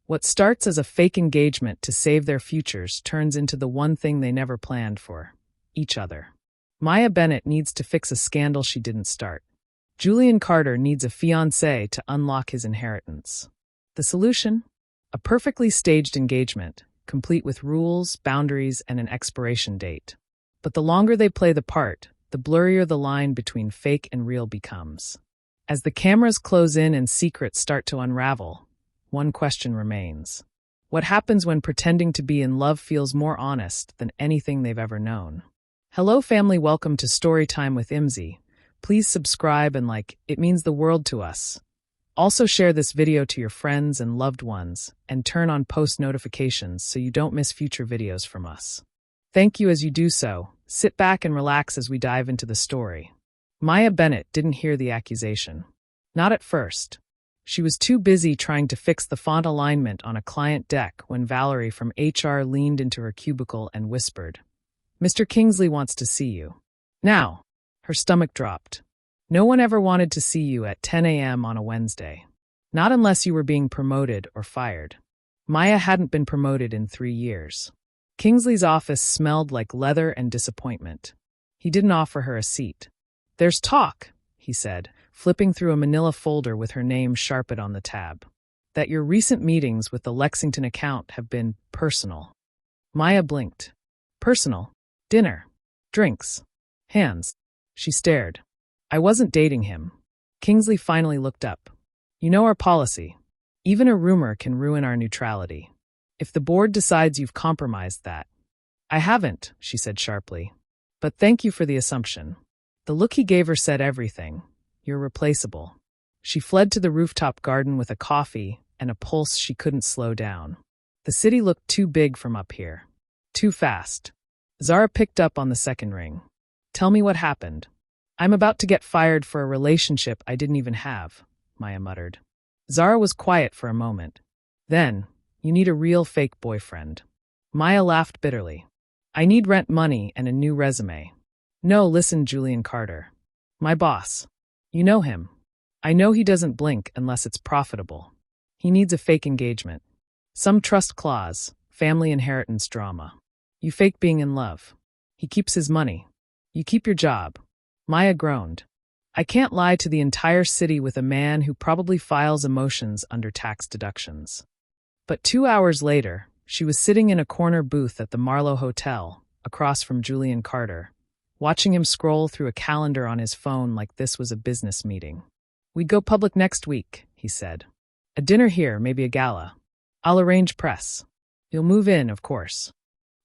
What starts as a fake engagement to save their futures turns into the one thing they never planned for: each other. Maya Bennett needs to fix a scandal she didn't start. Julian Carter needs a fiancé to unlock his inheritance. The solution? A perfectly staged engagement, complete with rules, boundaries, and an expiration date. But the longer they play the part, the blurrier the line between fake and real becomes. As the cameras close in and secrets start to unravel, one question remains. What happens when pretending to be in love feels more honest than anything they've ever known? Hello family, welcome to Storytime with Imzi. Please subscribe and like, it means the world to us. Also share this video to your friends and loved ones, and turn on post notifications so you don't miss future videos from us. Thank you as you do so. Sit back and relax as we dive into the story. Maya Bennett didn't hear the accusation. Not at first. She was too busy trying to fix the font alignment on a client deck when Valerie from HR leaned into her cubicle and whispered, "Mr. Kingsley wants to see you." Now. Her stomach dropped. No one ever wanted to see you at 10 a.m. on a Wednesday. Not unless you were being promoted or fired. Maya hadn't been promoted in 3 years. Kingsley's office smelled like leather and disappointment. He didn't offer her a seat. "There's talk," he said, flipping through a manila folder with her name sharpened on the tab, "that your recent meetings with the Lexington account have been personal." Maya blinked. Personal? Dinner? Drinks? Hands? She stared. "I wasn't dating him." Kingsley finally looked up. "You know our policy. Even a rumor can ruin our neutrality. If the board decides you've compromised that." "I haven't," she said sharply. "But thank you for the assumption." The look he gave her said everything. "You're replaceable." She fled to the rooftop garden with a coffee and a pulse she couldn't slow down. The city looked too big from up here. Too fast. Zara picked up on the second ring. "Tell me what happened." "I'm about to get fired for a relationship I didn't even have," Maya muttered. Zara was quiet for a moment. Then, "You need a real fake boyfriend." Maya laughed bitterly. "I need rent money and a new resume." "No, listen, Julian Carter. My boss. You know him. I know he doesn't blink unless it's profitable. He needs a fake engagement. Some trust clause, family inheritance drama. You fake being in love. He keeps his money. You keep your job." Maya groaned. "I can't lie to the entire city with a man who probably files emotions under tax deductions." But 2 hours later, she was sitting in a corner booth at the Marlowe Hotel, across from Julian Carter, watching him scroll through a calendar on his phone like this was a business meeting. "We'd go public next week," he said. "A dinner here, maybe a gala. I'll arrange press. You'll move in, of course."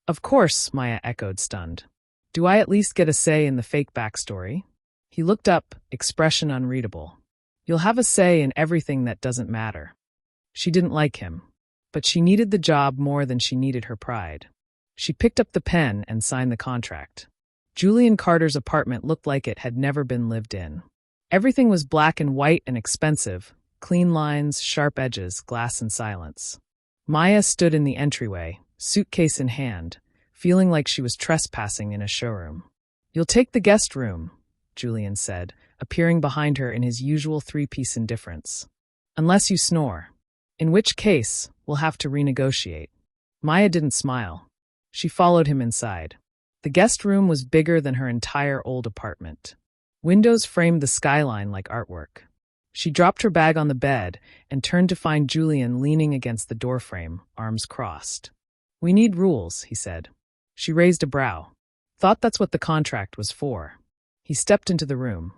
"Of course," Maya echoed, stunned. "Do I at least get a say in the fake backstory?" He looked up, expression unreadable. "You'll have a say in everything that doesn't matter." She didn't like him, but she needed the job more than she needed her pride. She picked up the pen and signed the contract. Julian Carter's apartment looked like it had never been lived in. Everything was black and white and expensive, clean lines, sharp edges, glass and silence. Maya stood in the entryway, suitcase in hand, feeling like she was trespassing in a showroom. "You'll take the guest room," Julian said, appearing behind her in his usual three-piece indifference. "Unless you snore. In which case, we'll have to renegotiate." Maya didn't smile. She followed him inside. The guest room was bigger than her entire old apartment. Windows framed the skyline like artwork. She dropped her bag on the bed and turned to find Julian leaning against the doorframe, arms crossed. "We need rules," he said. She raised a brow. "Thought that's what the contract was for." He stepped into the room.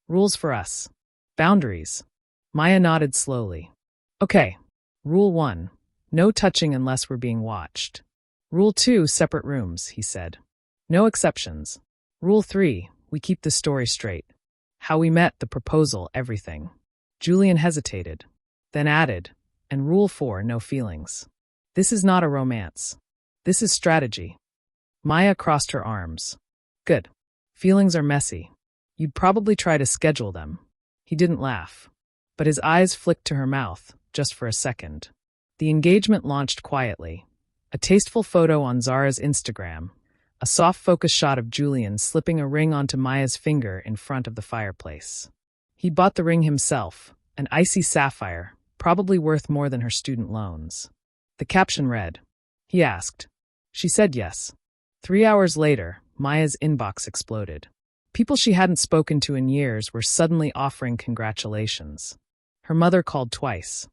"Rules for us. Boundaries." Maya nodded slowly. "Okay. Rule 1. No touching unless we're being watched. Rule 2. Separate rooms," he said. "No exceptions. Rule 3. We keep the story straight. How we met, the proposal, everything." Julian hesitated, then added, "And Rule 4. No feelings. This is not a romance. This is strategy." Maya crossed her arms. "Good. Feelings are messy. You'd probably try to schedule them." He didn't laugh, but his eyes flicked to her mouth, just for a second. The engagement launched quietly. A tasteful photo on Zara's Instagram, a soft focus shot of Julian slipping a ring onto Maya's finger in front of the fireplace. He bought the ring himself, an icy sapphire, probably worth more than her student loans. The caption read, he asked. She said yes. 3 hours later, Maya's inbox exploded. People she hadn't spoken to in years were suddenly offering congratulations. Her mother called twice.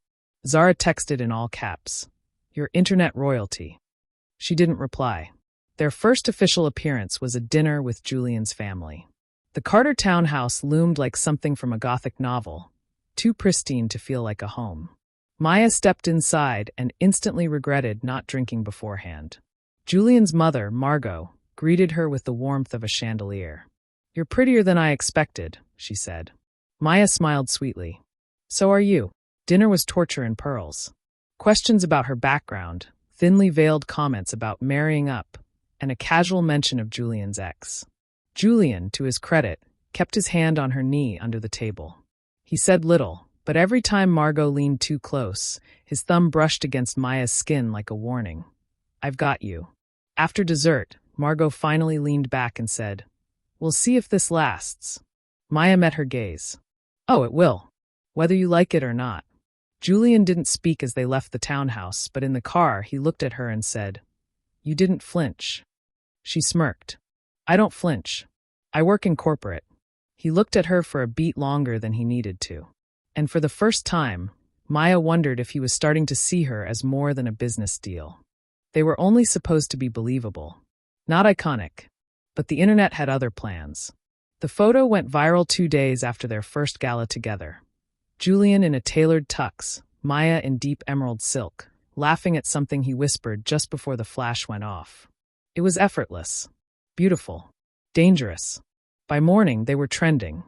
Zara texted in all caps, "Your internet royalty." She didn't reply. Their first official appearance was a dinner with Julian's family. The Carter townhouse loomed like something from a Gothic novel, too pristine to feel like a home. Maya stepped inside and instantly regretted not drinking beforehand. Julian's mother, Margot, greeted her with the warmth of a chandelier. "You're prettier than I expected," she said. Maya smiled sweetly. "So are you." Dinner was torture in pearls. Questions about her background, thinly veiled comments about marrying up, and a casual mention of Julian's ex. Julian, to his credit, kept his hand on her knee under the table. He said little, but every time Margot leaned too close, his thumb brushed against Maya's skin like a warning. "I've got you." After dessert, Margot finally leaned back and said, "We'll see if this lasts." Maya met her gaze. "Oh, it will. Whether you like it or not." Julian didn't speak as they left the townhouse, but in the car he looked at her and said, "You didn't flinch." She smirked. "I don't flinch. I work in corporate." He looked at her for a beat longer than he needed to. And for the first time, Maya wondered if he was starting to see her as more than a business deal. They were only supposed to be believable, not iconic. But the internet had other plans. The photo went viral 2 days after their first gala together. Julian in a tailored tux, Maya in deep emerald silk, laughing at something he whispered just before the flash went off. It was effortless, beautiful, dangerous. By morning, they were trending.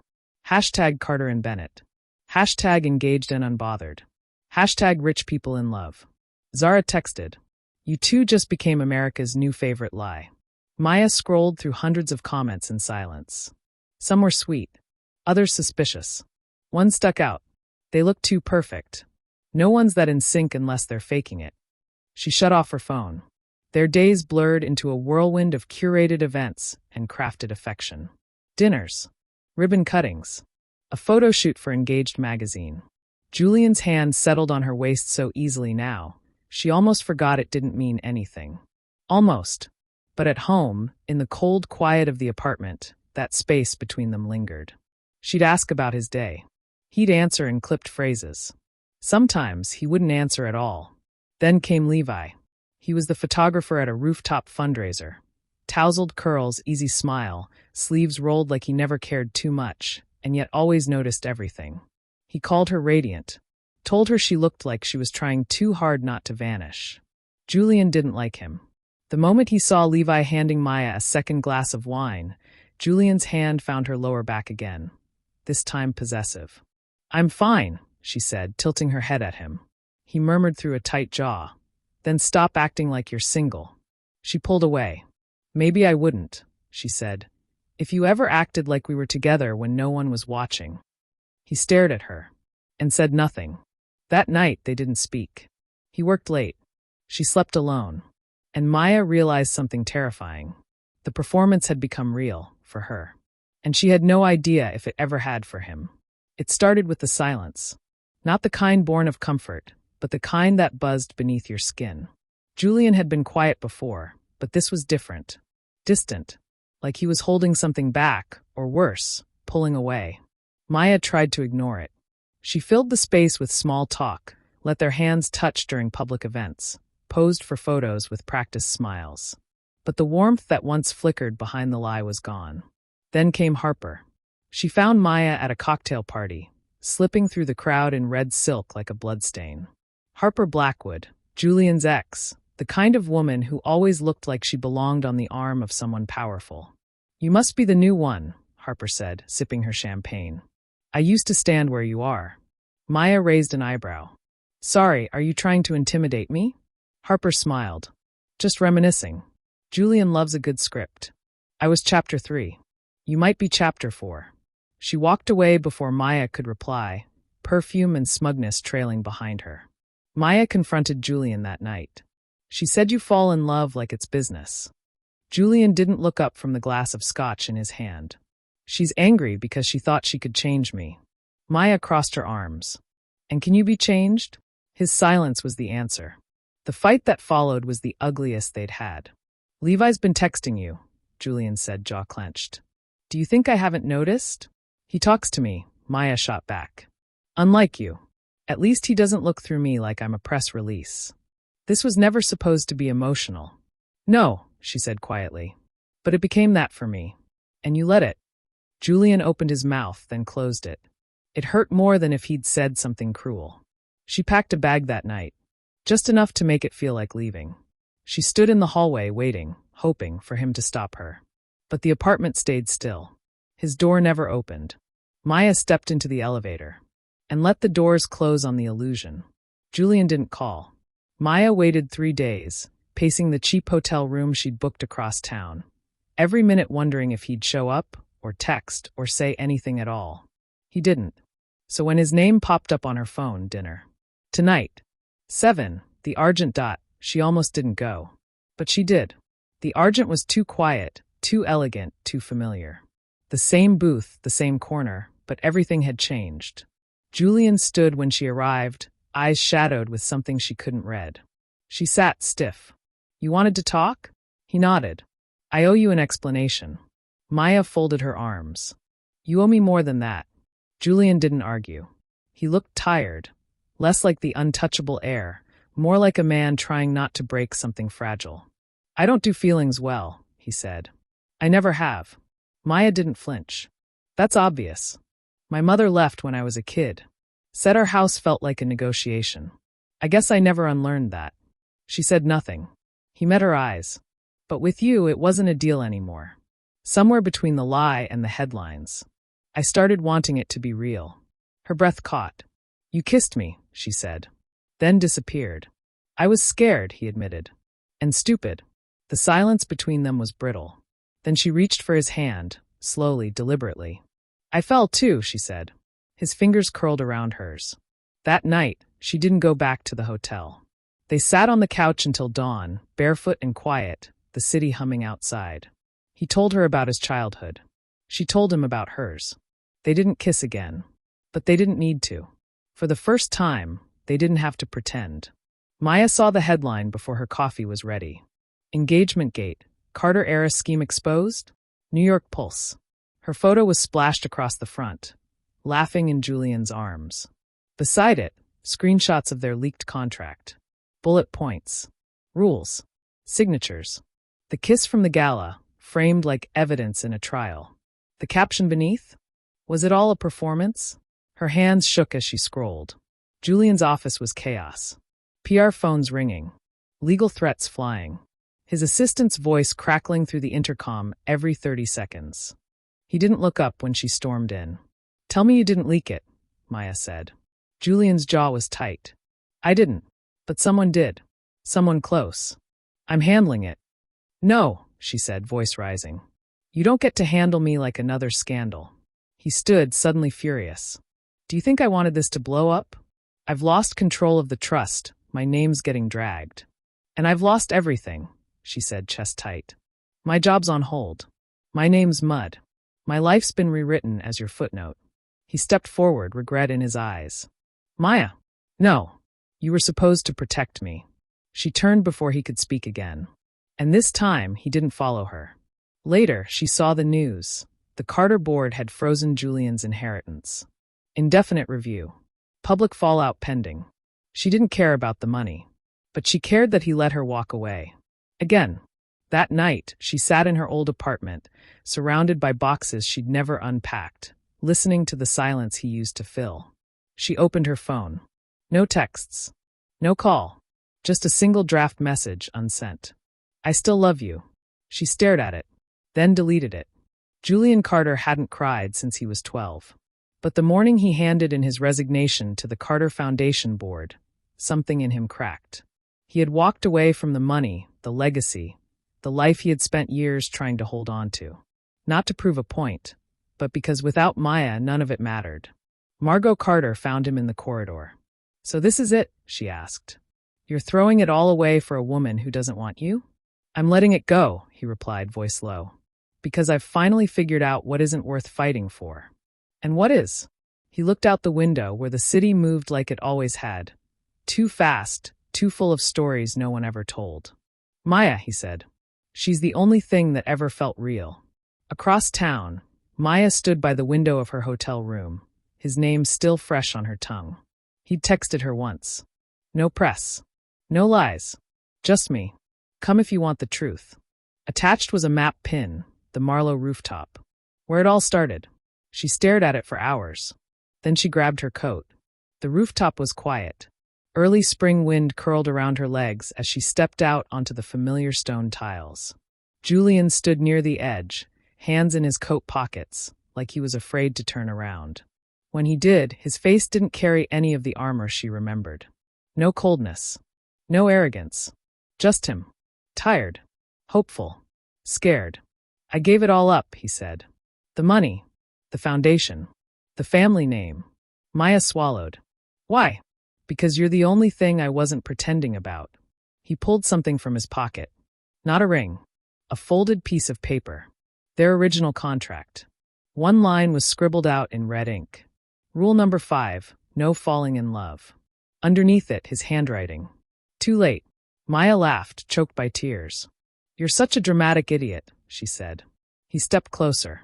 Hashtag Carter and Bennett. Hashtag engaged and unbothered. Hashtag rich people in love. Zara texted, "You two just became America's new favorite lie." Maya scrolled through hundreds of comments in silence. Some were sweet, others suspicious. One stuck out. "They look too perfect. No one's that in sync unless they're faking it." She shut off her phone. Their days blurred into a whirlwind of curated events and crafted affection. Dinners, ribbon cuttings, a photo shoot for Engaged magazine. Julian's hand settled on her waist so easily now, she almost forgot it didn't mean anything. Almost. But at home, in the cold quiet of the apartment, that space between them lingered. She'd ask about his day. He'd answer in clipped phrases. Sometimes he wouldn't answer at all. Then came Levi. He was the photographer at a rooftop fundraiser. Tousled curls, easy smile, sleeves rolled like he never cared too much, and yet always noticed everything. He called her radiant, told her she looked like she was trying too hard not to vanish. Julian didn't like him. The moment he saw Levi handing Maya a second glass of wine, Julian's hand found her lower back again, this time possessive. "I'm fine," she said, tilting her head at him. He murmured through a tight jaw, "Then stop acting like you're single." She pulled away. "Maybe I wouldn't," she said, "if you ever acted like we were together when no one was watching." He stared at her and said nothing. That night they didn't speak. He worked late. She slept alone. And Maya realized something terrifying. The performance had become real, for her. And she had no idea if it ever had for him. It started with the silence. Not the kind born of comfort, but the kind that buzzed beneath your skin. Julian had been quiet before, but this was different. Distant. Like he was holding something back, or worse, pulling away. Maya tried to ignore it. She filled the space with small talk, let their hands touch during public events, posed for photos with practiced smiles. But the warmth that once flickered behind the lie was gone. Then came Harper. She found Maya at a cocktail party, slipping through the crowd in red silk like a bloodstain. Harper Blackwood, Julian's ex, the kind of woman who always looked like she belonged on the arm of someone powerful. "You must be the new one," Harper said, sipping her champagne. "I used to stand where you are." Maya raised an eyebrow. "Sorry, are you trying to intimidate me?" Harper smiled. "Just reminiscing. Julian loves a good script. I was chapter 3. You might be chapter 4. She walked away before Maya could reply, perfume and smugness trailing behind her. Maya confronted Julian that night. She said you fall in love like it's business. Julian didn't look up from the glass of scotch in his hand. She's angry because she thought she could change me. Maya crossed her arms. And can you be changed? His silence was the answer. The fight that followed was the ugliest they'd had. "Levi's been texting you," Julian said, jaw clenched. "Do you think I haven't noticed?" "He talks to me," Maya shot back. "Unlike you. At least he doesn't look through me like I'm a press release." This was never supposed to be emotional. "No," she said quietly. "But it became that for me. And you let it." Julian opened his mouth, then closed it. It hurt more than if he'd said something cruel. She packed a bag that night, just enough to make it feel like leaving. She stood in the hallway waiting, hoping for him to stop her. But the apartment stayed still. His door never opened. Maya stepped into the elevator and let the doors close on the illusion. Julian didn't call. Maya waited 3 days, pacing the cheap hotel room she'd booked across town, every minute wondering if he'd show up, or text, or say anything at all. He didn't. So when his name popped up on her phone, dinner. Tonight. 7, the Argent dot, she almost didn't go. But she did. The Argent was too quiet, too elegant, too familiar. The same booth, the same corner, but everything had changed. Julian stood when she arrived, eyes shadowed with something she couldn't read. She sat stiff. "You wanted to talk?" He nodded. "I owe you an explanation." Maya folded her arms. "You owe me more than that." Julian didn't argue. He looked tired, less like the untouchable heir, more like a man trying not to break something fragile. "I don't do feelings well," he said. "I never have." Maya didn't flinch. "That's obvious. My mother left when I was a kid. Said our house felt like a negotiation. I guess I never unlearned that." She said nothing. He met her eyes. "But with you, it wasn't a deal anymore. Somewhere between the lie and the headlines. I started wanting it to be real." Her breath caught. "You kissed me," she said. Then disappeared. "I was scared," he admitted. "And stupid." The silence between them was brittle. Then she reached for his hand, slowly, deliberately. "I fell too," she said. His fingers curled around hers. That night, she didn't go back to the hotel. They sat on the couch until dawn, barefoot and quiet, the city humming outside. He told her about his childhood. She told him about hers. They didn't kiss again. But they didn't need to. For the first time, they didn't have to pretend. Maya saw the headline before her coffee was ready. "Engagement Gate, Carter-era scheme exposed?" New York Pulse. Her photo was splashed across the front, laughing in Julian's arms. Beside it, screenshots of their leaked contract. Bullet points. Rules. Signatures. The kiss from the gala, framed like evidence in a trial. The caption beneath? Was it all a performance? Her hands shook as she scrolled. Julian's office was chaos. PR phones ringing. Legal threats flying. His assistant's voice crackling through the intercom every 30 seconds. He didn't look up when she stormed in. "Tell me you didn't leak it," Maya said. Julian's jaw was tight. "I didn't. But someone did. Someone close. I'm handling it." "No," she said, voice rising. "You don't get to handle me like another scandal." He stood, suddenly furious. "Do you think I wanted this to blow up? I've lost control of the trust. My name's getting dragged. And I've lost everything," she said, chest tight. "My job's on hold. My name's mud. My life's been rewritten as your footnote." He stepped forward, regret in his eyes. "Maya, no. You were supposed to protect me." She turned before he could speak again. And this time, he didn't follow her. Later, she saw the news. The Carter board had frozen Julian's inheritance. Indefinite review. Public fallout pending. She didn't care about the money. But she cared that he let her walk away. Again. That night, she sat in her old apartment, surrounded by boxes she'd never unpacked, listening to the silence he used to fill. She opened her phone. No texts. No call. Just a single draft message unsent. "I still love you." She stared at it, then deleted it. Julian Carter hadn't cried since he was 12. But the morning he handed in his resignation to the Carter Foundation board, something in him cracked. He had walked away from the money, the legacy, the life he had spent years trying to hold on to. Not to prove a point, but because without Maya, none of it mattered. Margot Carter found him in the corridor. "So this is it?" she asked. "You're throwing it all away for a woman who doesn't want you?" "I'm letting it go," he replied, voice low. "Because I've finally figured out what isn't worth fighting for." "And what is?" He looked out the window where the city moved like it always had. Too fast, too full of stories no one ever told. Maya, he said. She's the only thing that ever felt real. Across town, Maya stood by the window of her hotel room, his name still fresh on her tongue. He'd texted her once. No press. No lies. Just me. Come if you want the truth. Attached was a map pin, the Marlow rooftop. Where it all started. She stared at it for hours. Then she grabbed her coat. The rooftop was quiet. Early spring wind curled around her legs as she stepped out onto the familiar stone tiles. Julian stood near the edge, hands in his coat pockets, like he was afraid to turn around. When he did, his face didn't carry any of the armor she remembered. No coldness. No arrogance. Just him. Tired. Hopeful. Scared. I gave it all up, he said. The money. The foundation. The family name. Maya swallowed. Why? Because you're the only thing I wasn't pretending about. He pulled something from his pocket. Not a ring. A folded piece of paper. Their original contract. One line was scribbled out in red ink. Rule number 5, no falling in love. Underneath it, his handwriting. Too late. Maya laughed, choked by tears. You're such a dramatic idiot, she said. He stepped closer.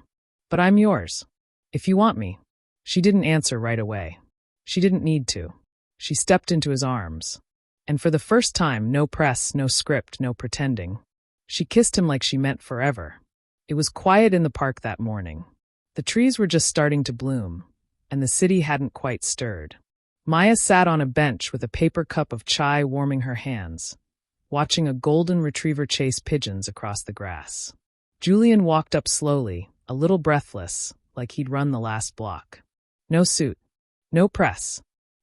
But I'm yours. If you want me. She didn't answer right away. She didn't need to. She stepped into his arms. And for the first time, no press, no script, no pretending. She kissed him like she meant forever. It was quiet in the park that morning. The trees were just starting to bloom, and the city hadn't quite stirred. Maya sat on a bench with a paper cup of chai warming her hands, watching a golden retriever chase pigeons across the grass. Julian walked up slowly, a little breathless, like he'd run the last block. No suit. No press.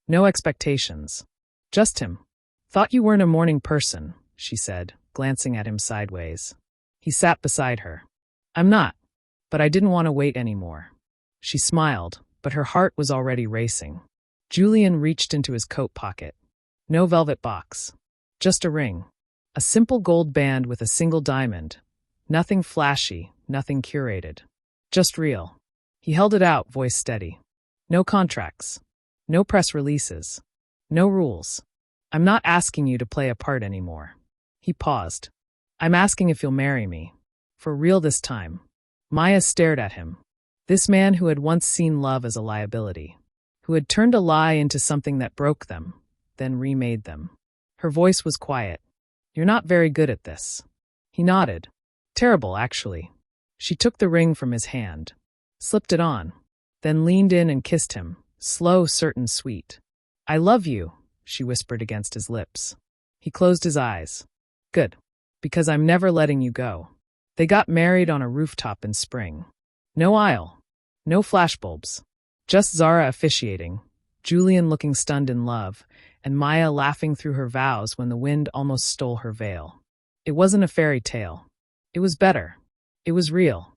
No expectations. Just him. Thought you weren't a morning person, she said, glancing at him sideways. He sat beside her. I'm not. But I didn't want to wait anymore. She smiled, but her heart was already racing. Julian reached into his coat pocket. No velvet box. Just a ring. A simple gold band with a single diamond. Nothing flashy, nothing curated. Just real. He held it out, voice steady. No contracts. No press releases. No rules. I'm not asking you to play a part anymore. He paused. I'm asking if you'll marry me. For real this time. Maya stared at him. This man who had once seen love as a liability. Who had turned a lie into something that broke them, then remade them. Her voice was quiet. You're not very good at this. He nodded. Terrible, actually. She took the ring from his hand. Slipped it on. Then leaned in and kissed him. Slow, certain, sweet. I love you, she whispered against his lips. He closed his eyes. Good. Because I'm never letting you go. They got married on a rooftop in spring. No aisle. No flashbulbs. Just Zara officiating, Julian looking stunned in love, and Maya laughing through her vows when the wind almost stole her veil. It wasn't a fairy tale. It was better. It was real.